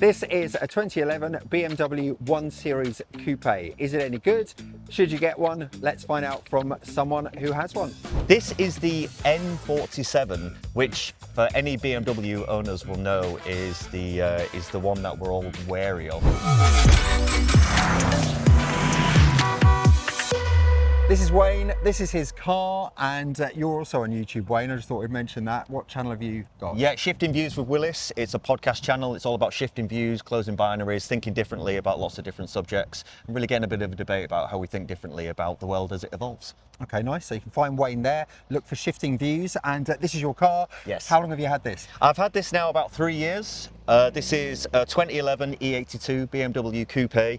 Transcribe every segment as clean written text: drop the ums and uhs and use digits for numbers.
This is a 2011 BMW 1 Series Coupé. Is it any good? Should you get one? Let's find out from someone who has one. This is the N47, which for any BMW owners will know is the one that we're all wary of. This is Wayne, this is his car, and you're also on YouTube, Wayne. I just thought we'd mention that. What channel have you got? Yeah, Shifting Views with Willis. It's a podcast channel. It's all about shifting views, closing binaries, thinking differently about lots of different subjects, and really getting a bit of a debate about how we think differently about the world as it evolves. Okay, nice. So you can find Wayne there. Look for Shifting Views, and this is your car. Yes. How long have you had this? I've had this now about 3 years. This is a 2011 E82 BMW Coupe.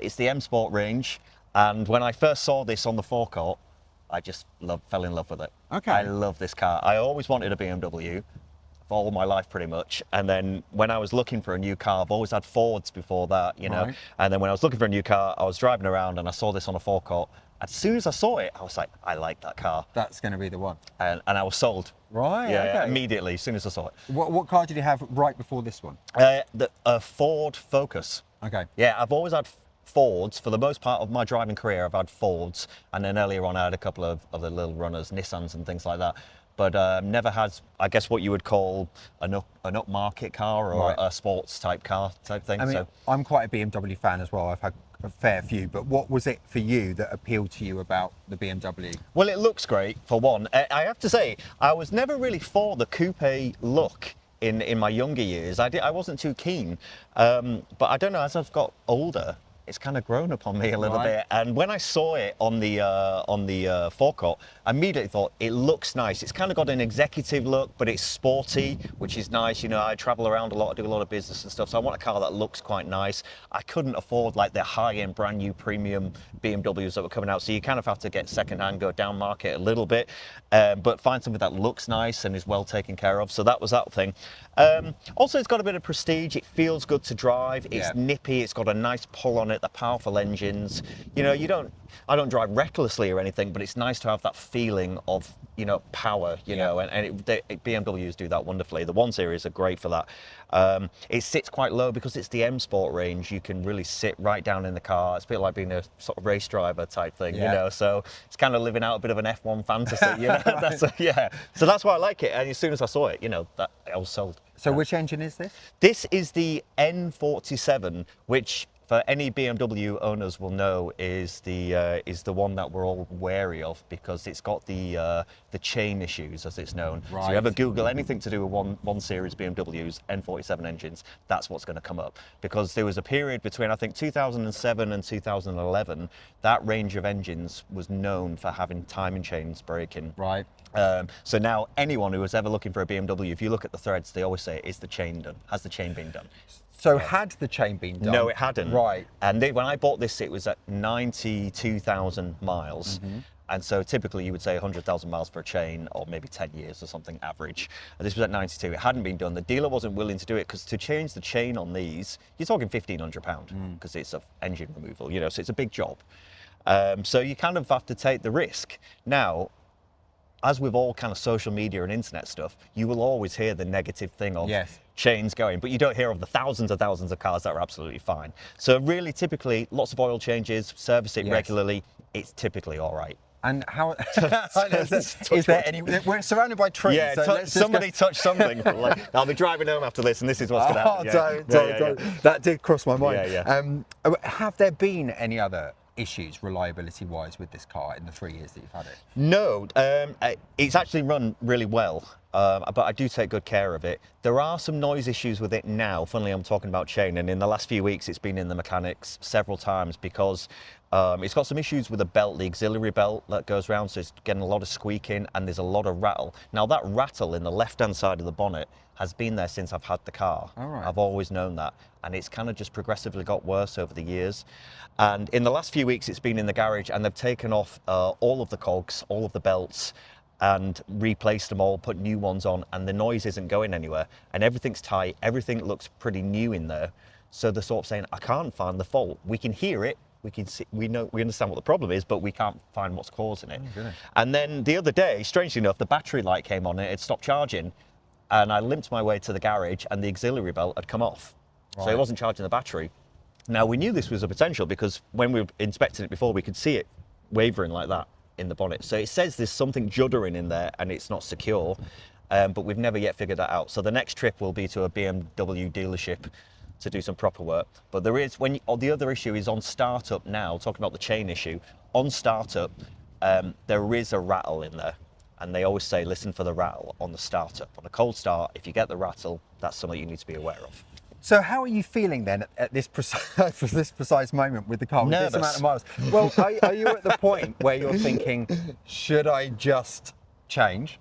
It's the M Sport range. And when I first saw this on the forecourt, I just fell in love with it. Okay. I love this car. I always wanted a BMW for all my life pretty much. And then when I was looking for a new car, I've always had Fords before that, you know. Right. And then when I was looking for a new car, I was driving around and I saw this on a forecourt. As soon as I saw it, I was like, I like that car. That's going to be the one. And I was sold. Right, Yeah, okay. immediately, as soon as I saw it. What car did you have right before this one? A Ford Focus. Okay. Yeah, I've always had Fords. For the most part of my driving career, I've had Fords, and then earlier on I had a couple of other little runners, Nissans and things like that, but never had, I guess, what you would call an upmarket car or Right. a sports type car type thing. I mean, So I'm quite a BMW fan as well. I've had a fair few, but what was it for you that appealed to you about the BMW? well, it looks great for one. I have to say, I was never really for the coupe look in my younger years. I wasn't too keen, but I don't know, as I've got older, it's kind of grown upon me a little Right. bit. And when I saw it on the forecourt, I immediately thought it looks nice. It's kind of got an executive look, but it's sporty, which is nice. You know, I travel around a lot, I do a lot of business and stuff, so I want a car that looks quite nice. I couldn't afford like the high-end, brand new premium BMWs that were coming out, so you kind of have to get second-hand, go down market a little bit, but find something that looks nice and is well taken care of. So that was that thing. Also, it's got a bit of prestige. It feels good to drive. It's Yeah. nippy. It's got a nice pull on it. The powerful engines. You know, I don't drive recklessly or anything, but it's nice to have that feeling of, you know, power. You know, and BMWs do that wonderfully. The 1 Series are great for that. It sits quite low because it's the M Sport range. You can really sit right down in the car. It's a bit like being a sort of race driver type thing. Yeah. You know, so it's kind of living out a bit of an F1 fantasy. You know, Right. So that's why I like it. And as soon as I saw it, you know, I was sold. So which engine is this? This is the N47, which for any BMW owners will know is the one that we're all wary of because it's got the chain issues, as it's known. So Right. you ever Google anything to do with 1 Series BMWs, N47 engines, that's what's going to come up. Because there was a period between, I think, 2007 and 2011, that range of engines was known for having timing chains breaking. Right. So now anyone who was ever looking for a BMW, if you look at the threads, they always say, is the chain done? Has the chain been done? So had the chain been done? No, it hadn't. Right. And when I bought this, it was at 92,000 miles. And so typically you would say 100,000 miles for a chain, or maybe 10 years or something average. And this was at 92. It hadn't been done. The dealer wasn't willing to do it because to change the chain on these, you're talking £1,500 because it's an engine removal, you know, so it's a big job. So you kind of have to take the risk. Now, as with all kind of social media and internet stuff, you will always hear the negative thing of Yes. chains going, but you don't hear of the thousands of cars that are absolutely fine. So really, typically, lots of oil changes, service it Yes. regularly, it's typically all right. And how is there any? We're surrounded by trees. Yeah, so let's just somebody touch something. Like, I'll be driving home after this, and this is what's going to happen. Don't. That did cross my mind. Yeah. Have there been any other issues reliability-wise with this car in the 3 years that you've had it? No, it's actually run really well, but I do take good care of it. There are some noise issues with it now. Funnily, I'm talking about chain, and in the last few weeks, it's been in the mechanics several times because it's got some issues with the belt, the auxiliary belt that goes around, so it's getting a lot of squeaking and there's a lot of rattle. Now, that rattle in the left-hand side of the bonnet has been there since I've had the car. All right. I've always known that, and it's kind of just progressively got worse over the years. And in the last few weeks, it's been in the garage, and they've taken off all of the cogs, all of the belts, and replaced them all, put new ones on, and the noise isn't going anywhere. And everything's tight, everything looks pretty new in there. So they're sort of saying, I can't find the fault. We can hear it, we can see, we understand what the problem is, but we can't find what's causing it. And then the other day, strangely enough, the battery light came on and it stopped charging, and I limped my way to the garage and the auxiliary belt had come off. So Right. it wasn't charging the battery. Now, we knew this was a potential because when we were inspecting it before, we could see it wavering like that in the bonnet. So it says there's something juddering in there and it's not secure, but we've never yet figured that out. So the next trip will be to a BMW dealership to do some proper work. But there is, the other issue is on startup now, talking about the chain issue, on startup, there is a rattle in there. And they always say, listen for the rattle on the startup. On a cold start, if you get the rattle, that's something you need to be aware of. So how are you feeling then at this precise moment with the car? With this Nervous. amount of miles? Well, are you at the point where you're thinking, should I just change?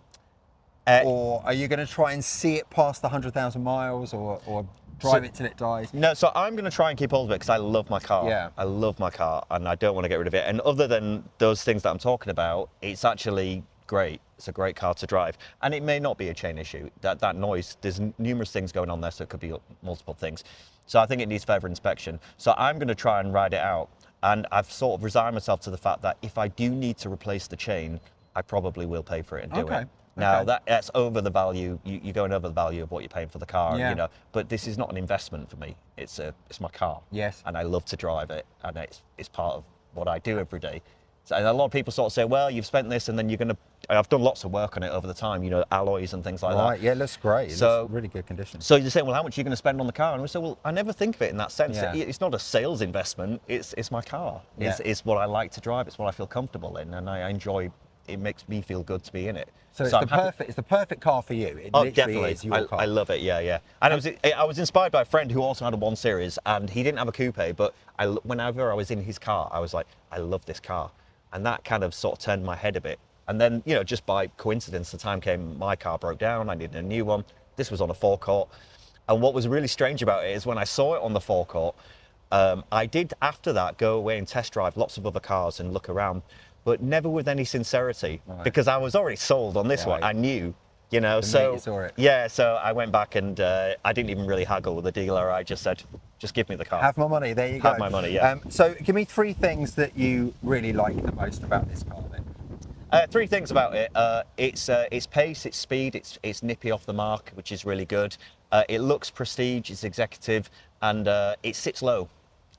Or are you going to try and see it past the 100,000 miles or drive it till it dies? No, so I'm going to try and keep hold of it because I love my car. Yeah. I love my car and I don't want to get rid of it. And other than those things that I'm talking about, it's actually great. It's a great car to drive. And it may not be a chain issue. That noise, there's numerous things going on there, so it could be multiple things. So I think it needs further inspection. So I'm going to try and ride it out. And I've sort of resigned myself to the fact that if I do need to replace the chain, I probably will pay for it and do it. Now that's over the value. You're going over the value of what you're paying for the car, Yeah. you know. But this is not an investment for me. It's my car. Yes. And I love to drive it, and it's part of what I do every day. So, and a lot of people sort of say, well, you've spent this, and then you're going to. I've done lots of work on it over the time, you know, alloys and things like that. Right, yeah, it looks great. It So- looks really good condition. So you say, well, how much are you going to spend on the car? And we say, well, I never think of it in that sense. Yeah. It's not a sales investment. It's my car. Yeah. It's what I like to drive. It's what I feel comfortable in, and I enjoy. It makes me feel good to be in it. So it's I'm happy- it's the perfect car for you. It Oh, literally definitely. is your car. I love it. Yeah, yeah. And I was inspired by a friend who also had a 1 Series, and he didn't have a coupe. But whenever I was in his car, I was like, I love this car, and that kind of sort of turned my head a bit. And then, you know, just by coincidence, the time came, my car broke down. I needed a new one. This was on a forecourt, and what was really strange about it is when I saw it on the forecourt, I did after that go away and test drive lots of other cars and look around, but never with any sincerity, because I was already sold on this one. Right. I knew, you know, The so minute you saw it. yeah, so I went back and I didn't even really haggle with the dealer. I just said, just give me the car. Have my money, there you go. Have my money, yeah. So give me 3 things that you really like the most about this car then. 3 things about it. It's pace, it's speed, it's nippy off the mark, which is really good. It looks prestige, it's executive, and it sits low.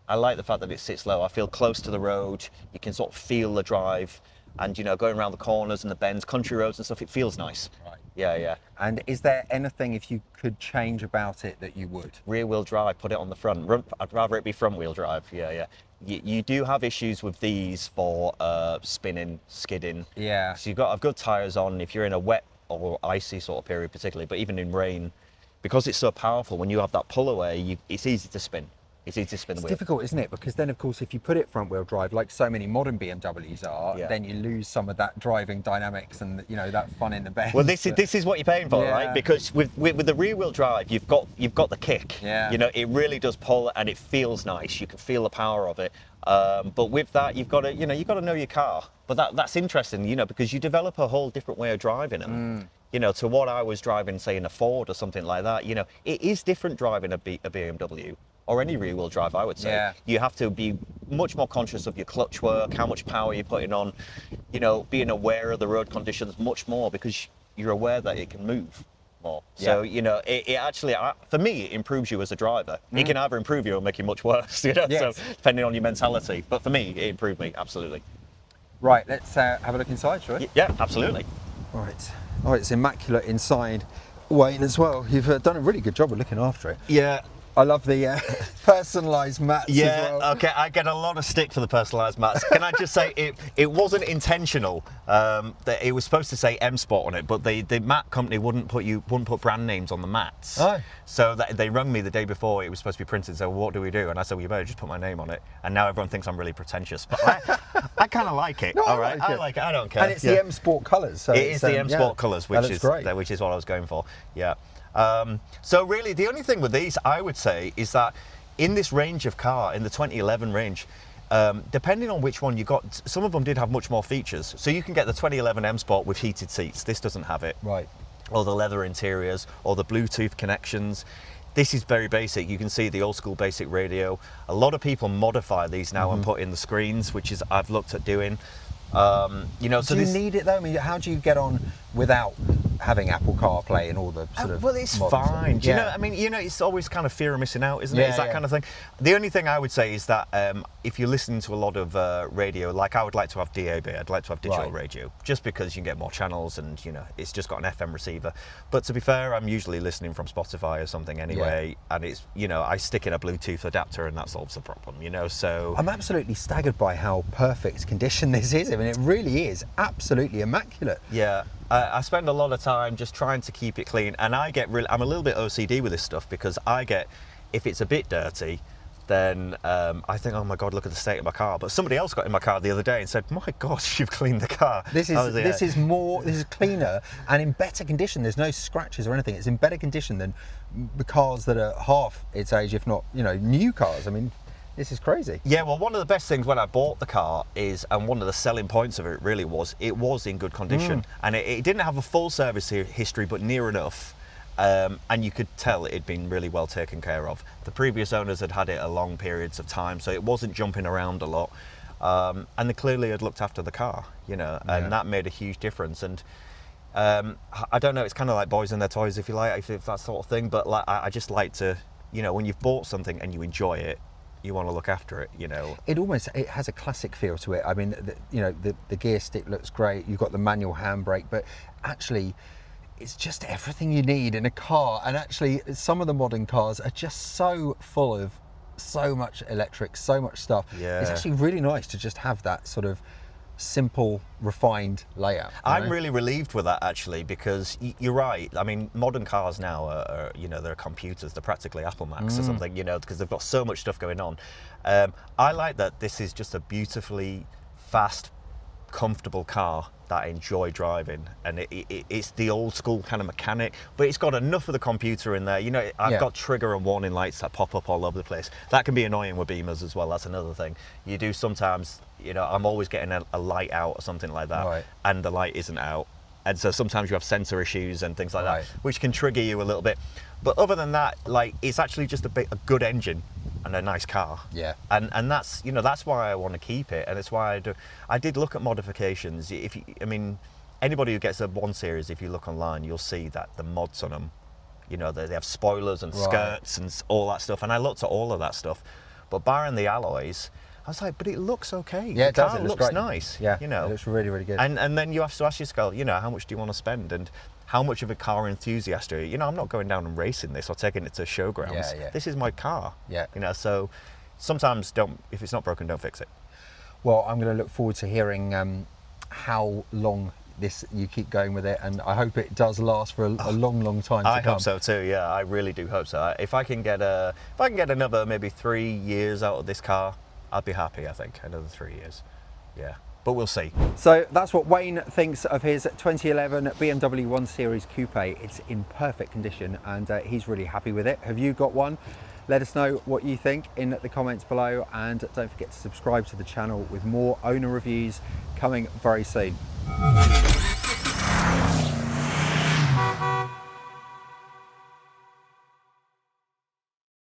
I like the fact that it sits low. I feel close to the road. You can sort of feel the drive, and you know, going around the corners and the bends, country roads and stuff, it feels nice. Right. Yeah, yeah. And is there anything, if you could change about it, that you would? Rear wheel drive, put it on the front. I'd rather it be front wheel drive. Yeah, yeah. You do have issues with these for spinning, skidding. Yeah. So you've got to have good tyres on if you're in a wet or icy sort of period particularly, but even in rain, because it's so powerful, when you have that pull away, it's easy to spin. It's easy to spin the It's wheel. difficult, isn't it? Because then, of course, if you put it front wheel drive, like so many modern BMWs are, Yeah. then you lose some of that driving dynamics and, you know, that fun in the bend. Well, this is what you're paying for, Yeah. right? Because with the rear wheel drive, you've got the kick. Yeah. You know, it really does pull and it feels nice. You can feel the power of it. But with that, you've got to know your car. But that's interesting, you know, because you develop a whole different way of driving them. You know, to what I was driving, say, in a Ford or something like that. You know, it is different driving a BMW or any rear wheel drive, I would say. Yeah. You have to be much more conscious of your clutch work, how much power you're putting on, you know, being aware of the road conditions much more because you're aware that it can move more. So, you know, it actually, for me, it improves you as a driver. It can either improve you or make you much worse, you know, Yes. so depending on your mentality. But for me, it improved me, absolutely. Right, let's have a look inside, shall we? Yeah, absolutely. Right. Oh, it's immaculate inside, Wayne, as well. You've done a really good job of looking after it. Yeah. I love the personalised mats as Yeah, well. okay, I get a lot of stick for the personalised mats. Can I just say, it wasn't intentional. That it was supposed to say M Sport on it, but the mat company wouldn't put brand names on the mats. Oh. So they rung me the day before it was supposed to be printed and said, well, what do we do? And I said, well, you better just put my name on it. And now everyone thinks I'm really pretentious, but I kind of like it. No, all right, like I it. like it. I don't care. And it's the M Sport colours. So It is the M Sport colours, that looks great. which is what I was going for. Yeah. So really, the only thing with these, I would say, is that in this range of car, in the 2011 range, depending on which one you got, some of them did have much more features. So you can get the 2011 M Sport with heated seats. This doesn't have it. Right. Or the leather interiors, or the Bluetooth connections. This is very basic. You can see the old school basic radio. A lot of people modify these now and put in the screens, which is I've looked at doing. You know, so Do you this, need it though? I mean, how do you get on without having Apple CarPlay and all the sort of. Well, it's modern stuff. fine. Do you know? I mean, it's always kind of fear of missing out, isn't it? Yeah, It's that yeah. kind of thing. The only thing I would say is that if you're listening to a lot of radio, like I would like to have DAB, I'd like to have digital Right. radio, just because you can get more channels and it's just got an FM receiver. But to be fair, I'm usually listening from Spotify or something anyway, and it's I stick in a Bluetooth adapter and that solves the problem. So I'm absolutely staggered by how perfect condition this is. I mean, it really is absolutely immaculate. yeah. I spend a lot of time just trying to keep it clean, and I'm a little bit OCD with this stuff because if it's a bit dirty, then I think, oh my God, look at the state of my car. But somebody else got in my car the other day and said, my gosh, you've cleaned the car. This is cleaner and in better condition. There's no scratches or anything. It's in better condition than the cars that are half its age, if not, new cars. I mean, this is crazy. Yeah, well, one of the best things when I bought the car and one of the selling points of it really was, it was in good condition. And it didn't have a full service history, but near enough. And you could tell it had been really well taken care of. The previous owners had it a long periods of time, so it wasn't jumping around a lot. And they clearly had looked after the car, and that made a huge difference. And I don't know, it's kind of like boys and their toys, if you like, if that sort of thing. But I just like to, when you've bought something and you enjoy it, you want to look after it, It has a classic feel to it. I mean, the gear stick looks great. You've got the manual handbrake, but actually, it's just everything you need in a car. And actually, some of the modern cars are just so full of so much electric, so much stuff. Yeah. It's actually really nice to just have that sort of simple, refined layout. I'm really relieved with that, actually, because you're right. I mean, modern cars now are they're computers. They're practically Apple Macs or something, because they've got so much stuff going on. I like that this is just a beautifully fast, comfortable car that I enjoy driving, and it's the old school kind of mechanic, but it's got enough of the computer in there. I've got trigger and warning lights that pop up all over the place. That can be annoying with Beamers as well. That's another thing. You do sometimes, I'm always getting a light out or something like that, Right. and the light isn't out. And so sometimes you have sensor issues and things like Right. that, which can trigger you a little bit. But other than that, it's actually just a good engine and a nice car. Yeah. And that's that's why I want to keep it, and it's why I did look at modifications. Anybody who gets a 1 Series, if you look online, you'll see that the mods on them, they have spoilers and skirts and all that stuff. And I looked at all of that stuff, but barring the alloys, I was like, but it looks okay. Yeah, it does. It looks looks great. nice. Yeah, it looks really, really good. And then you have to ask yourself, how much do you want to spend, and how much of a car enthusiast are you? I'm not going down and racing this or taking it to showgrounds. Yeah. This is my car. Yeah. So sometimes if it's not broken, don't fix it. Well, I'm going to look forward to hearing how long you keep going with it, and I hope it does last for a long, long time to come. I hope so too. Yeah, I really do hope so. If I can get another maybe 3 years out of this car, I'd be happy. I think another 3 years. Yeah, but we'll see. So that's what Wayne thinks of his 2011 BMW 1 Series Coupé. It's in perfect condition, and he's really happy with it. Have you got one? Let us know what you think in the comments below, and don't forget to subscribe to the channel with more owner reviews coming very soon.